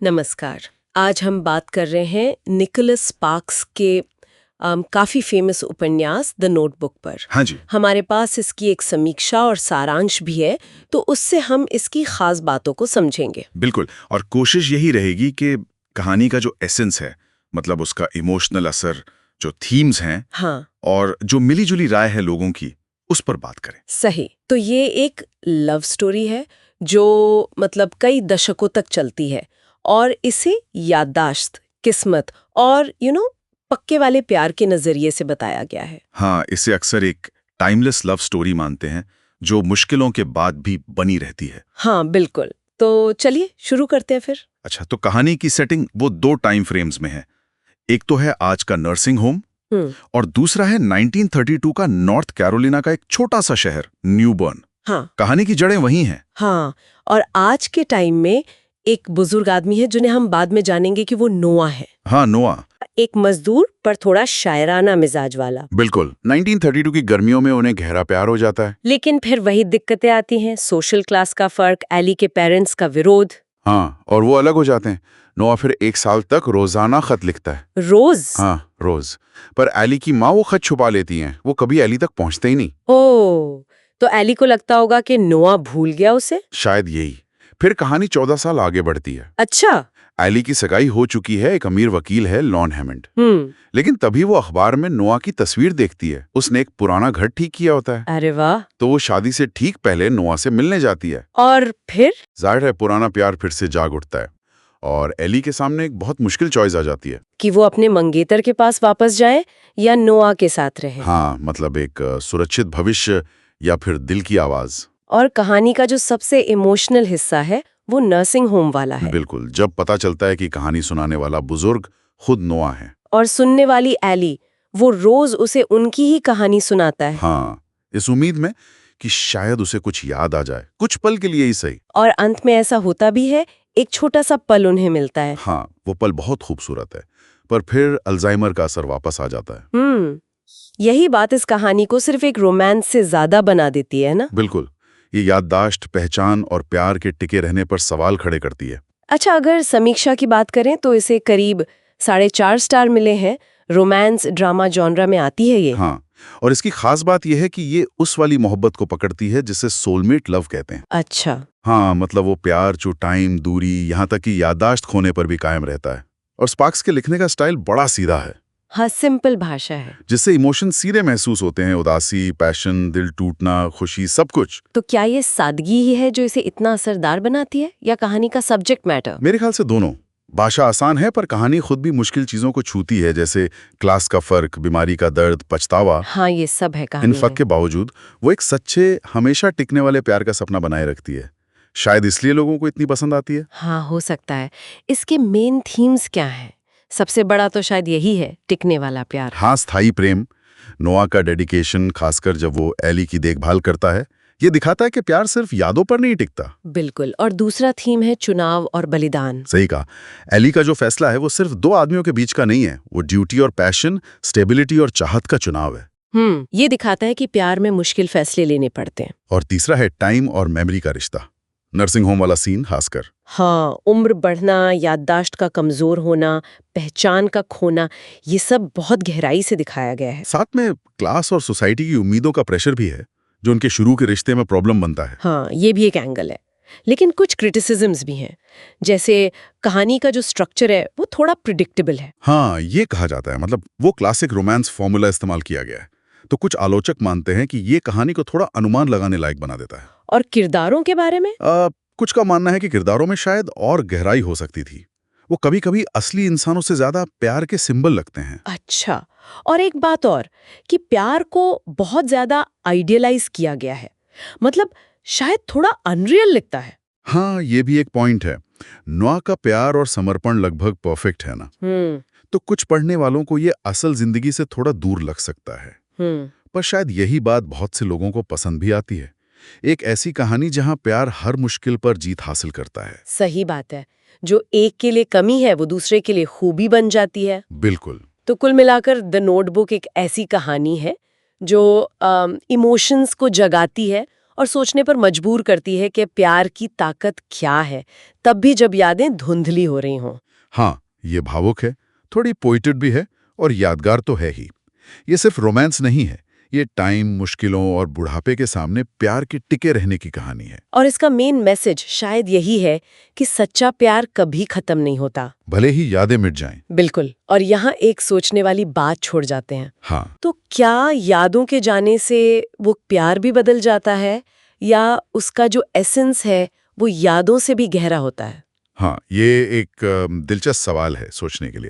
नमस्कार। आज हम बात कर रहे हैं निकोलस स्पार्क्स के काफ़ी फेमस उपन्यास द नोटबुक पर। हाँ जी। हमारे पास इसकी एक समीक्षा और सारांश भी है, तो उससे हम इसकी खास बातों को समझेंगे। बिल्कुल। और कोशिश यही रहेगी कि कहानी का जो एसेंस है, मतलब उसका इमोशनल असर, जो थीम्स हैं हाँ, और जो मिली-जुली राय है लोगों की, उस पर बात करें। सही। तो ये एक लव स्टोरी है जो मतलब कई दशकों तक चलती है और इसे याददाश्त, किस्मत और पक्के वाले प्यार के नजरिए से बताया गया है। हाँ, इसे अक्सर एक टाइमलेस लव स्टोरी मानते हैं, जो मुश्किलों के बाद भी बनी रहती है। हाँ, बिल्कुल। तो चलिए शुरू करते हैं फिर। अच्छा, तो कहानी की सेटिंग वो 2 टाइम फ्रेम्स में है। एक तो है आज का नर्सिंग होम हम्म। और दूसरा है 1932 का नॉर्थ कैरोलिना का एक छोटा सा शहर, न्यूबर्न। हाँ कहानी की जड़ें वही हैं। हाँ। और आज के टाइम में एक बुजुर्ग आदमी है जिन्हें हम बाद में जानेंगे कि वो नोआ है। हाँ, नोआ। एक मजदूर पर थोड़ा शायराना मिजाज वाला। बिल्कुल। 1932 की गर्मियों में उन्हें गहरा प्यार हो जाता है। लेकिन फिर वही दिक्कतें आती हैं, सोशल क्लास का फर्क, एली के पेरेंट्स का विरोध। हाँ, और वो अलग हो जाते हैं। नोआ फिर 1 साल तक रोजाना खत लिखता है। रोज? हाँ, रोज। पर एली की माँ वो खत छुपा लेती हैं। वो कभी एली तक पहुंचते ही नहीं। ओ, तो एली को लगता होगा कि नोआ भूल गया उसे। शायद यही। फिर कहानी 14 साल आगे बढ़ती है। अच्छा। एली की सगाई हो चुकी है, एक अमीर वकील है, लॉन हैमंड। लेकिन तभी वो अखबार में नोआ की तस्वीर देखती है। उसने एक पुराना घर ठीक किया होता है। अरे वाह। तो वो शादी से ठीक पहले नोआ से मिलने जाती है। और फिर? जाहिर है पुराना प्यार फिर से जाग उठता है और एली के सामने एक बहुत मुश्किल चॉइस आ जाती है कि वो अपने मंगेतर के पास वापस जाए या नोआ के साथ रहे। हाँ, मतलब एक सुरक्षित भविष्य या फिर दिल की आवाज। और कहानी का जो सबसे इमोशनल हिस्सा है वो नर्सिंग होम वाला है। बिल्कुल। जब पता चलता है कि कहानी सुनाने वाला बुजुर्ग खुद नोआ है और सुनने वाली एली, वो रोज उसे उनकी ही कहानी सुनाता है। हाँ, इस उम्मीद में कि शायद उसे कुछ याद आ जाए, कुछ पल के लिए ही सही। और अंत में ऐसा होता भी है, एक छोटा सा पल उन्हें मिलता है। हाँ, वो पल बहुत खूबसूरत है, पर फिर अल्जाइमर का असर वापस आ जाता है। यही बात इस कहानी को सिर्फ एक रोमांस से ज्यादा बना देती है ना। बिल्कुल। ये याददाश्त, पहचान और प्यार के टिके रहने पर सवाल खड़े करती है। अच्छा, अगर समीक्षा की बात करें तो इसे करीब 4.5 स्टार मिले हैं। रोमांस ड्रामा जॉनरा में आती है ये। हाँ, और इसकी खास बात यह है कि ये उस वाली मोहब्बत को पकड़ती है जिसे सोलमेट लव कहते हैं। अच्छा। हाँ, मतलब वो प्यार जो टाइम, दूरी, यहाँ तक कि याददाश्त खोने पर भी कायम रहता है। और स्पार्क्स के लिखने का स्टाइल बड़ा सीधा है, हाँ, सिंपल भाषा है। जिससे इमोशन सीधे महसूस होते हैं। उदासी, पैशन, दिल टूटना, खुशी, सब कुछ। तो क्या ये सादगी ही है जो इसे इतना असरदार बनाती है, या कहानी का सब्जेक्ट मैटर? मेरे ख्याल से दोनों। भाषा आसान है पर कहानी खुद भी मुश्किल चीजों को छूती है, जैसे क्लास का फर्क, बीमारी का दर्द, पछतावा। हाँ, ये सब है इन कहानी फर्क में। के बावजूद वो एक सच्चे, हमेशा टिकने वाले प्यार का सपना बनाए रखती है। शायद इसलिए लोगों को इतनी पसंद आती है। हाँ, हो सकता है। इसके मेन थीम्स क्या हैं? सबसे बड़ा तो शायद यही है, टिकने वाला प्यार। हाँ, स्थायी प्रेम, नोआ का डेडिकेशन, खासकर जब वो एली की देखभाल करता है, ये दिखाता है कि प्यार सिर्फ यादों पर नहीं टिकता। बिल्कुल। और दूसरा थीम है चुनाव और बलिदान। सही कहा। एली का जो फैसला है वो सिर्फ 2 आदमियों के बीच का नहीं है, वो ड्यूटी और पैशन, स्टेबिलिटी और चाहत का चुनाव है। ये दिखाता है कि प्यार में मुश्किल फैसले लेने पड़ते हैं। और तीसरा है टाइम और मेमोरी का रिश्ता। नर्सिंग होम वाला सीन खासकर। हाँ, उम्र बढ़ना, याददाश्त का कमजोर होना, पहचान का खोना, ये सब बहुत गहराई से दिखाया गया है। साथ में क्लास और सोसाइटी की उम्मीदों का प्रेशर भी है, जो उनके शुरू के रिश्ते में प्रॉब्लम बनता है। हाँ, ये भी एक एंगल है। लेकिन कुछ क्रिटिसिज्म्स भी हैं, जैसे कहानी का जो स्ट्रक्चर है वो थोड़ा प्रिडिक्टेबल है। हाँ, ये कहा जाता है, मतलब वो क्लासिक रोमांस फॉर्मूला इस्तेमाल किया गया है। तो कुछ आलोचक मानते हैं कि ये कहानी को थोड़ा अनुमान लगाने लायक बना देता है। और किरदारों के बारे में? कुछ का मानना है कि किरदारों में शायद और गहराई हो सकती थी। वो कभी-कभी असली इंसानों से ज्यादा प्यार के सिंबल लगते हैं। अच्छा। और एक बात और, कि प्यार को बहुत ज्यादा आइडियलाइज किया गया है, मतलब शायद थोड़ा अनरियल लगता है। हाँ, ये भी एक पॉइंट है। नोआ का प्यार और समर्पण लगभग परफेक्ट है ना, तो कुछ पढ़ने वालों को ये असल जिंदगी से थोड़ा दूर लग सकता है। पर शायद यही बात बहुत से लोगों को पसंद भी आती है। एक ऐसी कहानी जहां प्यार हर मुश्किल पर जीत हासिल करता है। सही बात है। जो एक के लिए कमी है वो दूसरे के लिए खूबी बन जाती है। बिल्कुल। तो कुल मिलाकर द नोटबुक एक ऐसी कहानी है जो इमोशंस को जगाती है और सोचने पर मजबूर करती है कि प्यार की ताकत क्या है, तब भी जब यादें धुंधली हो रही हों। हाँ, ये भावुक है, थोड़ी पोइटेड भी है और यादगार तो है ही। ये सिर्फ रोमांस नहीं है, ये टाइम, मुश्किलों और बुढ़ापे के सामने प्यार के टिके रहने की कहानी है। और इसका मेन मैसेज शायद यही है कि सच्चा प्यार कभी खत्म नहीं होता। भले ही यादें मिट जाएं। बिल्कुल। और यहाँ एक सोचने वाली बात छोड़ जाते हैं। हाँ, तो क्या यादों के जाने से वो प्यार भी बदल जाता है, या उसका जो एसेंस है वो यादों से भी गहरा होता है? हाँ, ये एक दिलचस्प सवाल है सोचने के लिए।